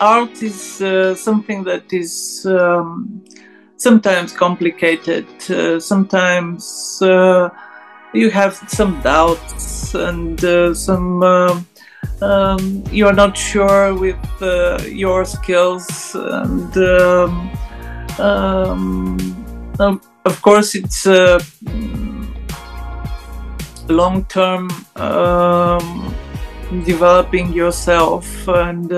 Art is something that is sometimes complicated. Sometimes you have some doubts and you are not sure with your skills, and of course it's long-term developing yourself, and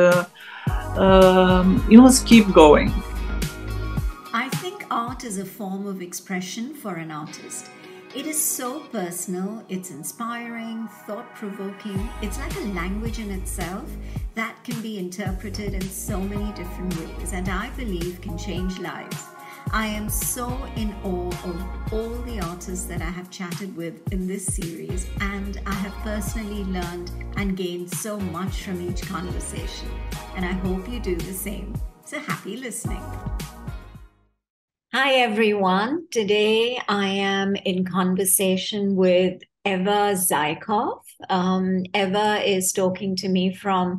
you must keep going. I think art is a form of expression for an artist. It is so personal, it's inspiring, thought provoking. It's like a language in itself that can be interpreted in so many different ways, and I believe can change lives. I am so in awe of all the artists that I have chatted with in this series, and I have personally learned and gained so much from each conversation. And I hope you do the same. So happy listening. Hi, everyone. Today I am in conversation with Eva Zaikoff. Eva is talking to me from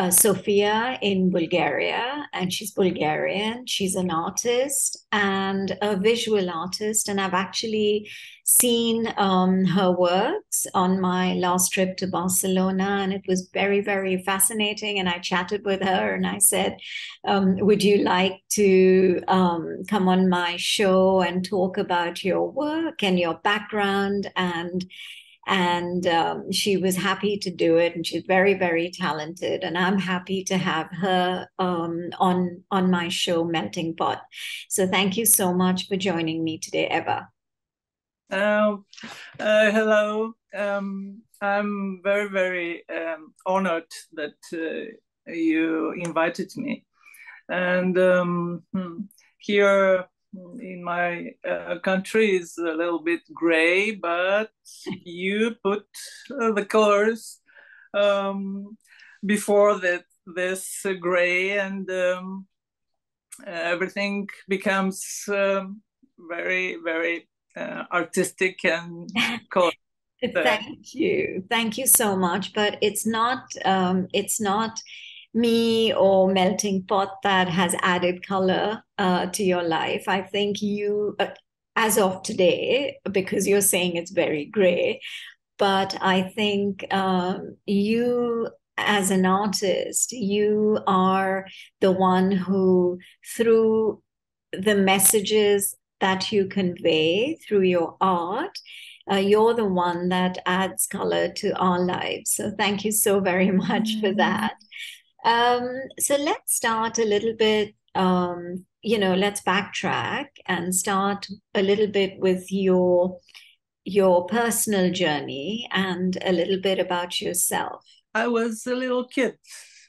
Sofia in Bulgaria, and she's Bulgarian. She's an artist and a visual artist, and I've actually seen her works on my last trip to Barcelona, and it was very, very fascinating. And I chatted with her, and I said, would you like to come on my show and talk about your work and your background? And she was happy to do it, and she's very, very talented, and I'm happy to have her on my show Melting Pot. So thank you so much for joining me today, Eva. Hello. I'm very, very honored that you invited me, and here in my country is a little bit gray, but you put the colors before this gray, and everything becomes very, very artistic and colorful. Thank you so much. But it's not me or Melting Pot that has added color to your life. I think you, as of today, because you're saying it's very gray, but I think you, as an artist, you are the one who, through the messages that you convey through your art, you're the one that adds color to our lives. So thank you so very much for that. So let's start a little bit, let's backtrack and start a little bit with your personal journey and a little bit about yourself. I was a little kid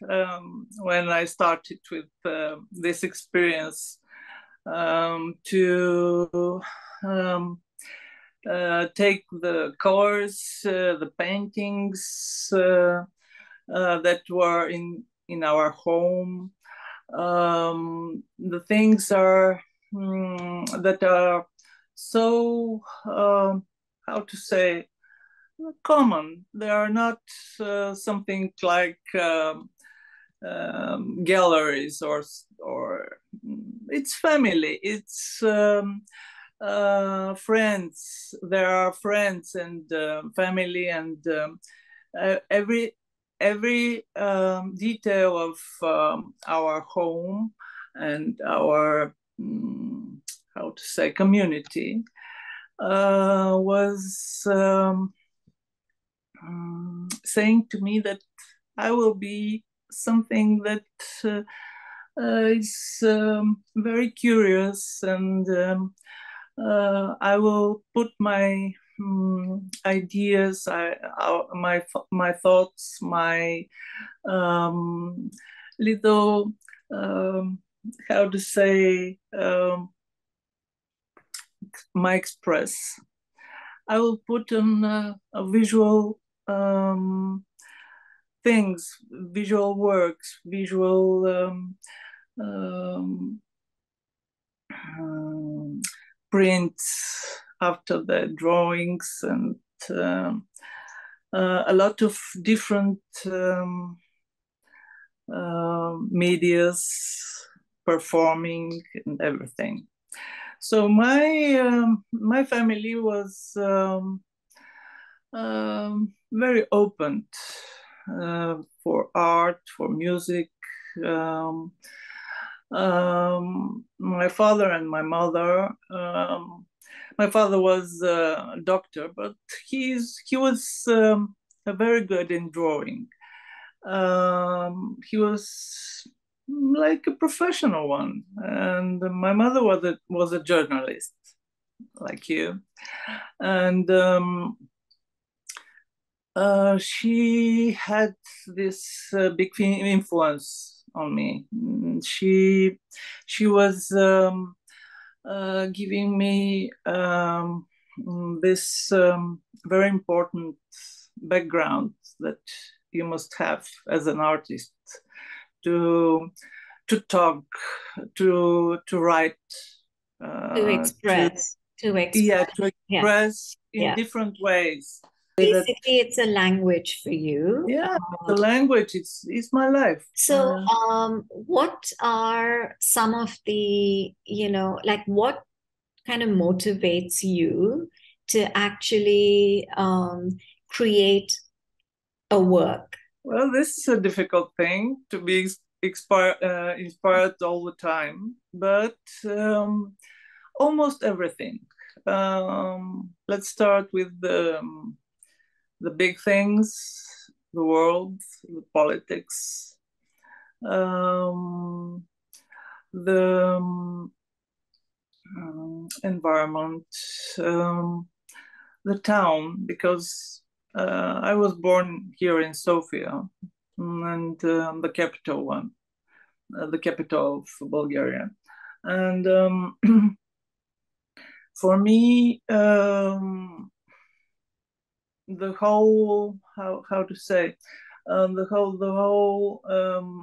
when I started with this experience to take the colors, the paintings that were in our home. The things are that are so how to say, common. They are not something like galleries or it's family. It's friends. There are friends and family, and every detail of our home and our how to say, community was saying to me that I will be something that is very curious, and I will put my ideas, my thoughts, my little how to say, my express. I will put on a visual things, visual works, visual prints after the drawings, and a lot of different medias, performing, and everything. So my family was very open for art, for music. Um, my father and my mother. My father was a doctor, but he was very good in drawing. He was like a professional one, and my mother was a journalist, like you, and she had this big influence on me. She was giving me this very important background that you must have as an artist to talk, to write, To to express, to yeah, express. to Yeah, express in yeah. different ways. That Basically, it's a language for you. yeah, the language it's my life. So, what are some of the, like what kind of motivates you to actually create a work? Well, this is a difficult thing to be inspired all the time, but almost everything. Let's start with the big things, the world, the politics, um, the environment, um, the town, because I was born here in Sofia, and the capital one, the capital of Bulgaria. And for me, the whole how to say the whole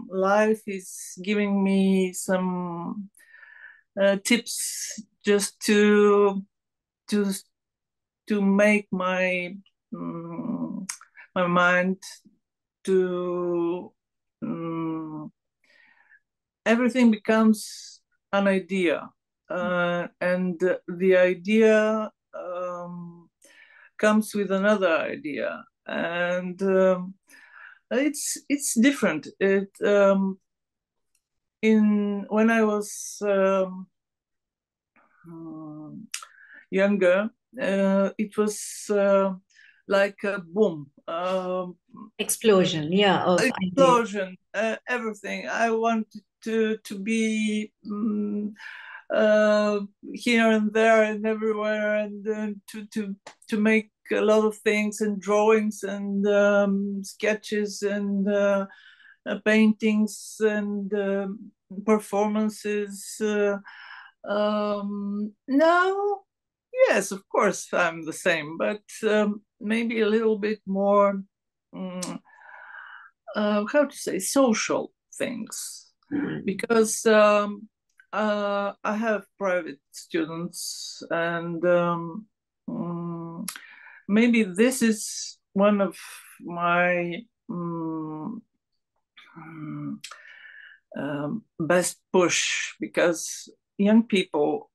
life is giving me some tips just to to make my mind to everything becomes an idea, and the idea comes with another idea, and it's different. It in when I was younger, it was like a boom, Explosion, yeah, of ideas. explosion, everything. I wanted to be here and there and everywhere, and to make a lot of things and drawings and sketches and paintings and performances. Now, yes, of course, I'm the same, but maybe a little bit more. Um, how to say, social things, because I have private students, and maybe this is one of my best push, because young people,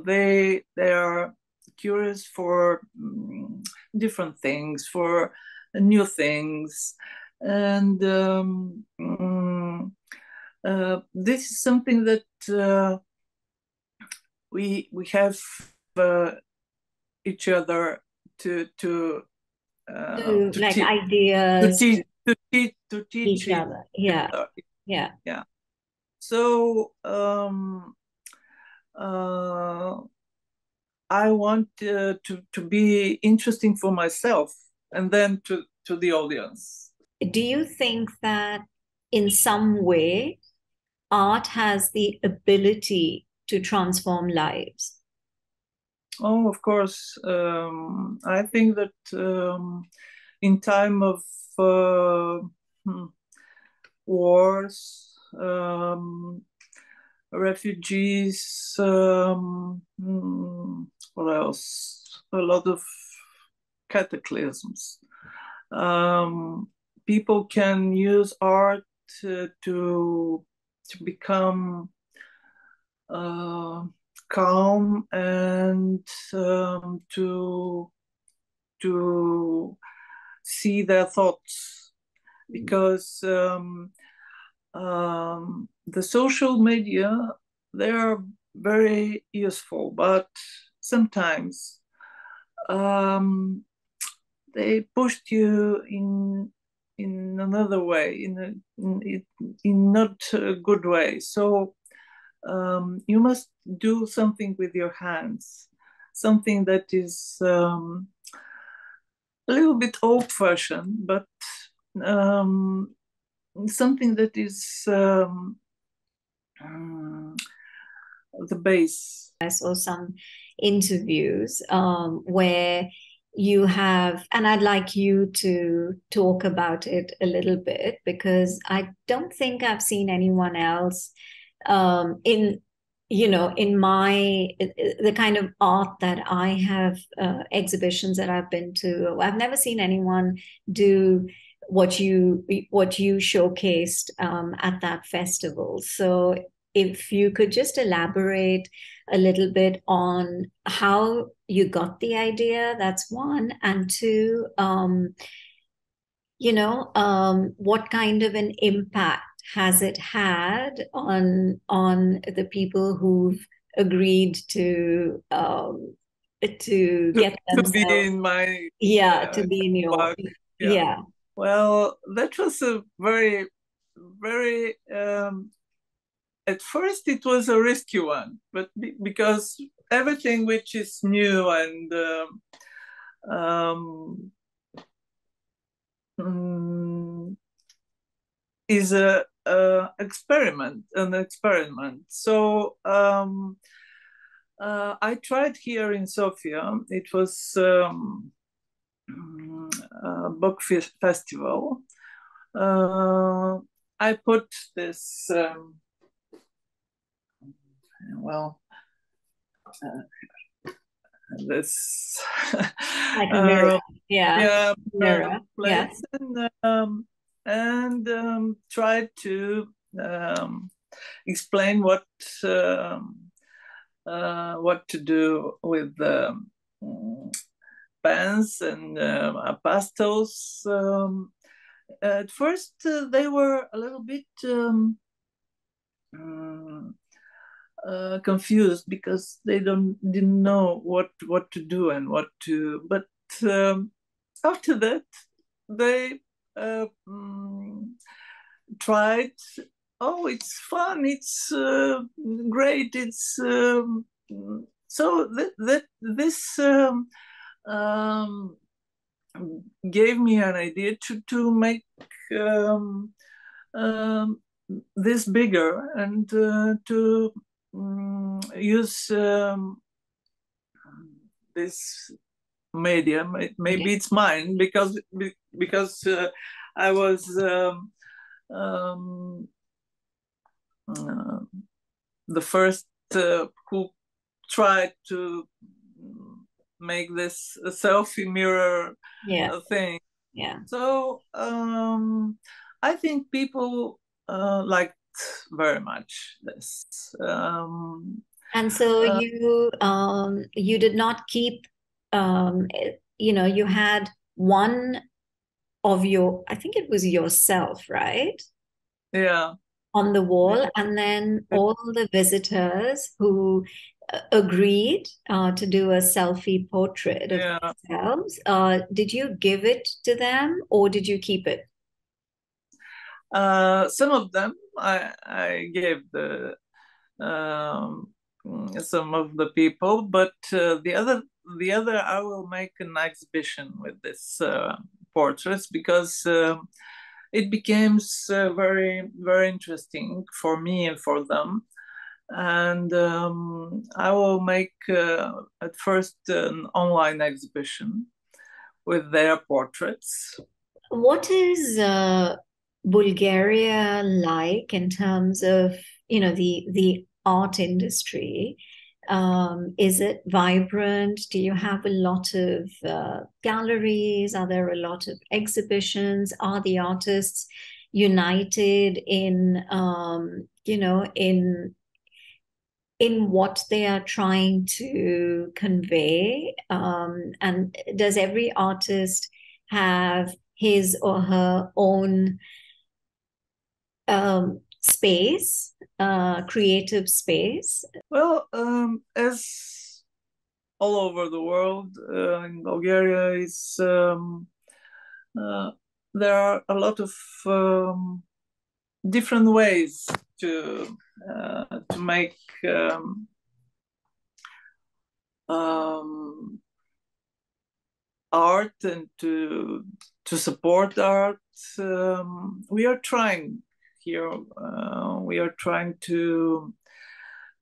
they are curious for different things, for new things, and this is something that we have each other to Like teach to ideas teach to each teach each other. Yeah, other. yeah. Yeah. So uh, I want to be interesting for myself, and then to the audience. Do you think that in some way art has the ability to transform lives? Oh, of course. I think that in time of hmm, wars, refugees, what else? A lot of cataclysms. People can use art to become calm and to see their thoughts, because the social media, they are very useful, but sometimes they pushed you in another way, in not a good way. So you must do something with your hands, something that is a little bit old-fashioned, but something that is the base. I saw some interviews where you have, and I'd like you to talk about it a little bit, because I don't think I've seen anyone else in, in the kind of art that I have, exhibitions that I've been to. I've never seen anyone do what you showcased at that festival. So if you could just elaborate a little bit on how you got the idea, that's one, and two, what kind of an impact has it had on the people who've agreed to get To be themselves, in my to be in your, work. Yeah. yeah. Well, that was a very, very. At first, it was a risky one, but because everything which is new and is an experiment. So I tried here in Sofia. It was a book festival. I put this, this Like a mirror. Yeah. yeah, Mirror. place, Yes. and tried to explain what to do with pens and pastels. At first, they were a little bit confused, because they didn't know what to do and what to. But after that, they tried. Oh, it's fun! It's great! It's so that this gave me an idea to make um, um, this bigger, and to use this medium. Maybe it's mine, because I was um, uh, the first who tried to make this a selfie mirror Yeah. thing. Yeah. So I think people liked very much this. And so Uh, you did not keep, you had one of your, I think it was yourself, right? yeah, On the wall, and then all the visitors who agreed to do a selfie portrait of yeah. themselves, did you give it to them or did you keep it? Some of them I gave um, some of the people, but the other I will make an exhibition with this portraits, because it becomes very, very interesting for me and for them. And I will make at first an online exhibition with their portraits. What is Bulgaria like in terms of, the art industry? Is it vibrant? Do you have a lot of galleries? Are there a lot of exhibitions? Are the artists united in, in what they are trying to convey? And does every artist have his or her own space, creative space? Well, as all over the world, in Bulgaria, uh, there are a lot of different ways to make um, art and to support art. We are trying here. We are trying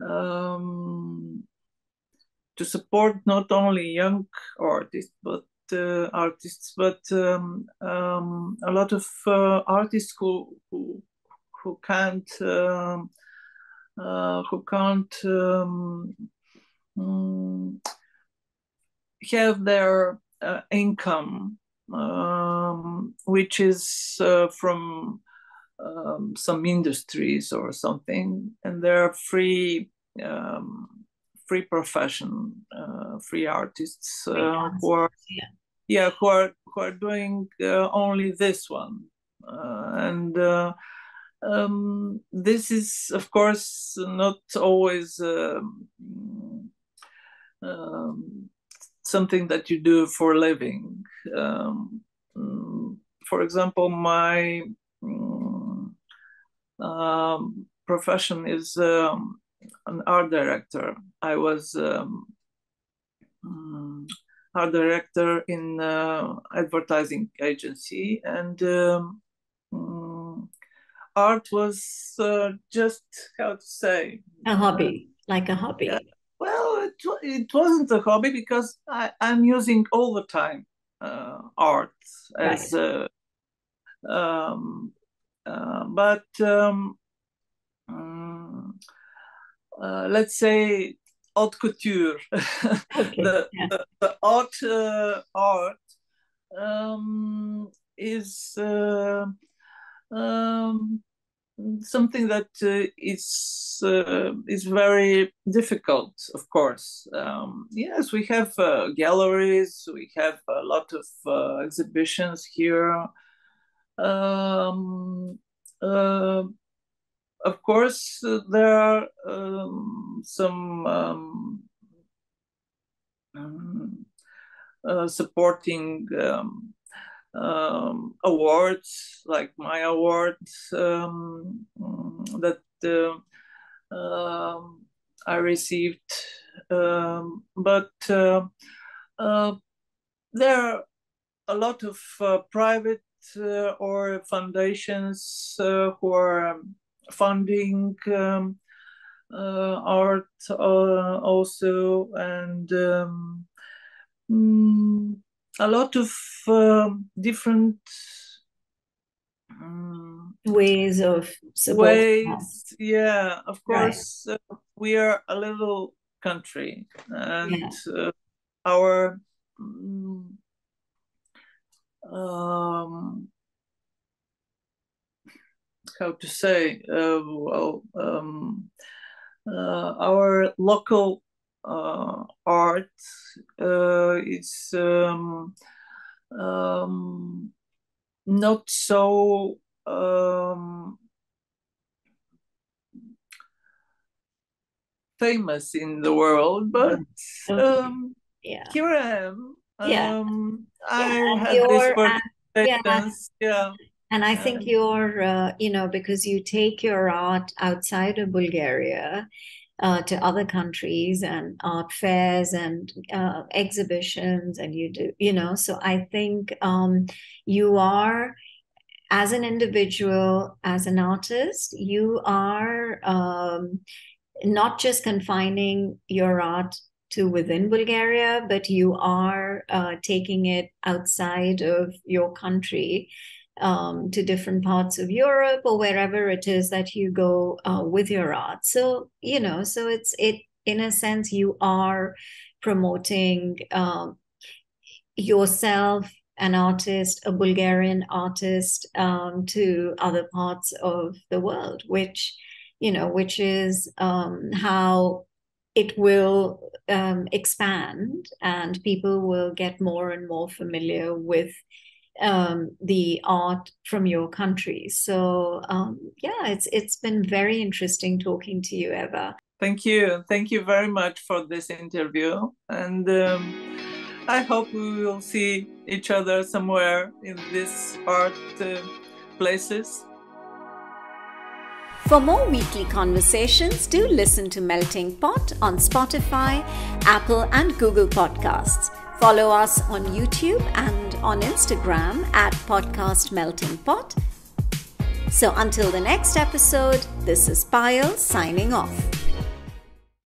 um, to support not only young artists, but a lot of artists who can't have their income, which is from some industries or something, and they're free profession, free artists who are who are doing only this one, and this is of course not always something that you do for a living. For example, my profession is an art director. I was art director in advertising agency, and art was just, how to say, a hobby, like a hobby. Yeah. Well, it wasn't a hobby because I'm using all the time art as Right. but let's say haute couture. Okay. the, Yeah. the art is something that is very difficult, of course. Yes, we have galleries, we have a lot of exhibitions here. Um, uh, of course, there are some supporting awards, like my awards that I received. But there are a lot of private or foundations who are funding art also, and a lot of different Ways of supporting that. ways. Yeah, of Right. course, we are a little country, and Yeah. our um, how to say, our local art is not so famous in the world, but Okay. Yeah. here I am. Yeah. Yeah. I And had these yeah. participations. Yeah. And I think And you're, because you take your art outside of Bulgaria, to other countries and art fairs and exhibitions, and you do, so I think you are, as an individual, as an artist, you are not just confining your art to within Bulgaria, but you are taking it outside of your country, to different parts of Europe or wherever it is that you go with your art. So, so it in a sense you are promoting yourself an artist, a Bulgarian artist, to other parts of the world, which is how it will expand, and people will get more and more familiar with the art from your country. So yeah, it's been very interesting talking to you, Eva. Thank you very much for this interview, and I hope we will see each other somewhere in these art places. For more weekly conversations, do listen to Melting Pot on Spotify, Apple and Google Podcasts. Follow us on YouTube and on Instagram at Podcast Melting Pot. So until the next episode, this is Payal signing off.